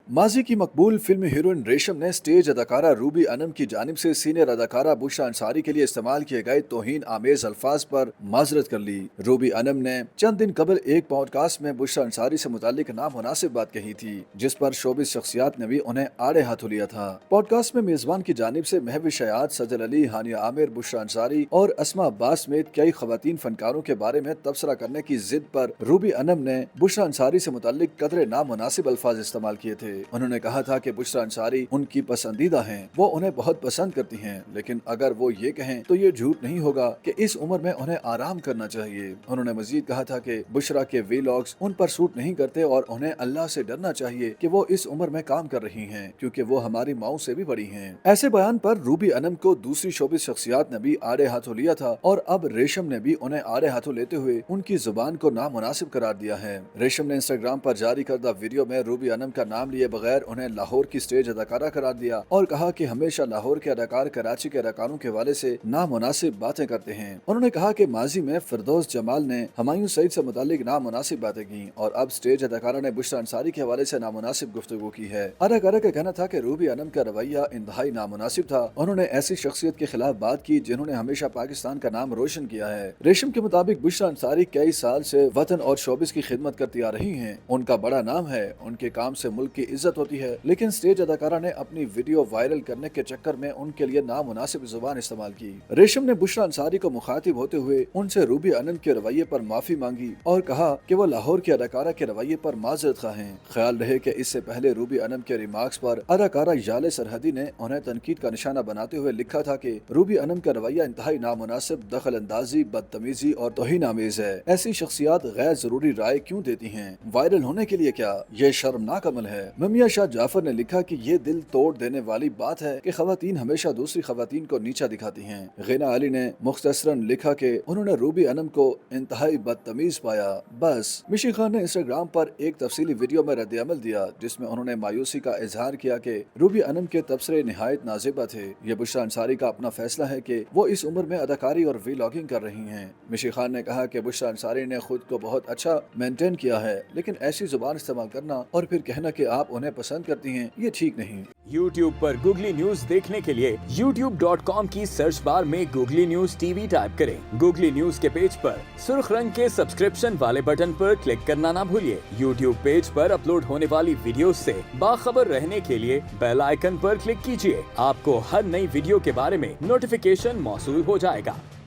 माजी की मकबूल film heroine रेशम ने स्टेज अदाकारा रूबी अनम की जानिब से सीनियर अदाकारा बुशरा अंसारी के लिए इस्तेमाल किए गए तौहीन आमेज अल्फाज पर माजरत कर ली। रूबी अनम ने चंद दिन कबल एक पॉडकास्ट में बुशरा अंसारी से मुतालिक नामुनासिब बात कही थी, जिस पर शोबिस शख्सियात ने भी उन्हें आड़े हाथों लिया था। पॉडकास्ट में मेजबान की जानिब से महविश हयात, सजल अली, हानिया आमिर, बुशरा अंसारी और अस्मा अब्बास समेत कई खवातीन फनकारों के बारे में तबसरा करने की जिद पर रूबी अनम ने बुशरा अंसारी से मुतालिक कदरे नामुनासिब अल्फाज इस्तेमाल किए थे। उन्होंने कहा था कि बुशरा अंसारी उनकी पसंदीदा हैं, वो उन्हें बहुत पसंद करती हैं, लेकिन अगर वो ये कहें तो ये झूठ नहीं होगा कि इस उम्र में उन्हें आराम करना चाहिए। उन्होंने मजीद कहा था कि बुशरा के वीलॉग्स उन पर सूट नहीं करते और उन्हें अल्लाह से डरना चाहिए कि वो इस उम्र में काम कर रही हैं, क्योंकि वो हमारी माओ से भी बड़ी हैं। ऐसे बयान पर रूबी अनम को दूसरी शोबिस शख्सियात ने भी आड़े हाथों लिया था और अब रेशम ने भी उन्हें आड़े हाथों लेते हुए उनकी जुबान को नामुनासिब करार दिया है। रेशम ने इंस्टाग्राम पर जारी करदा वीडियो में रूबी अनम का नाम लिए बगैर उन्हें लाहौर की स्टेज अदाकारा करार दिया और कहा कि हमेशा लाहौर के अदाकार कराची के अदाकारों के हवाले से नामुनासिब बातें करते हैं। उन्होंने कहा कि माजी में फिरदौस जमाल ने हुमायूं सईद से मुतालिक नामुनासिब बातें की और अब स्टेज अदाकारा ने बुशरा अंसारी के हवाले से नामुनासिब गुफ्तगू की है। अदाकारा का कहना था कि रूबी अनम का रवैया इंतहाई नामुनासिब था। उन्होंने ऐसी शख्सियत के खिलाफ बात की जिन्होंने हमेशा पाकिस्तान का नाम रोशन किया है। रेशम के मुताबिक बुशरा अंसारी कई साल से वतन और शोबिस की खिदमत करती आ रही हैं। उनका बड़ा नाम है, उनके काम से मुल्क की इज्जत होती है, लेकिन स्टेज अदाकारा ने अपनी वीडियो वायरल करने के चक्कर में उनके लिए नामुनासिब जुबान इस्तेमाल की। रेशम ने बुशरा अंसारी को मुखातिब होते हुए उनसे रूबी अनम के रवैये पर माफी मांगी और कहा कि वो लाहौर की अदाकारा के रवैये पर माजरत खा हैं। ख्याल रहे कि इससे पहले रूबी अनम के रिमार्क्स पर अदाकारा याले सरहदी ने उन्हें तनकीद का निशाना बनाते हुए लिखा था कि रूबी अनम का रवैया इंतहाई नामुनासिब, दखल अंदाजी, बदतमीजी और तौहीन आमेज है। ऐसी शख्सियात गैर जरूरी राय क्यों देती हैं? वायरल होने के लिए क्या? ये शर्मनाक अमल है। ममिया शाह जाफर ने लिखा कि ये दिल तोड़ देने वाली बात है कि खवातीन हमेशा दूसरी खवातीन को नीचा दिखाती हैं। गीना अली ने मुख्तसरन लिखा कि उन्होंने रूबी अनम को इंतहाई बदतमीज पाया। बस मिशी खान ने इंस्टाग्राम पर एक तफसीली वीडियो में रद्द-ए-अमल दिया, जिसमें उन्होंने मायूसी का इजहार किया कि रूबी अनम के तबसरे निहायत नाज़िबा थे। ये बुशरा अंसारी का अपना फैसला है कि वो इस उम्र में अदाकारी और वीलॉगिंग कर रही हैं। मिशी खान ने कहा कि बुशरा अंसारी ने खुद को बहुत अच्छा मेंटेन किया है, लेकिन ऐसी जुबान इस्तेमाल करना और फिर कहना कि आप उन्हें पसंद करती हैं, ये ठीक नहीं। YouTube पर गूगली न्यूज देखने के लिए youtube.com की सर्च बार में गूगली न्यूज टीवी टाइप करें। गूगली न्यूज के पेज पर सुर्ख रंग के सब्सक्रिप्शन वाले बटन पर क्लिक करना ना भूलिए। YouTube पेज पर अपलोड होने वाली वीडियोस से बाखबर रहने के लिए बेल आइकन पर क्लिक कीजिए। आपको हर नई वीडियो के बारे में नोटिफिकेशन मौसूल हो जाएगा।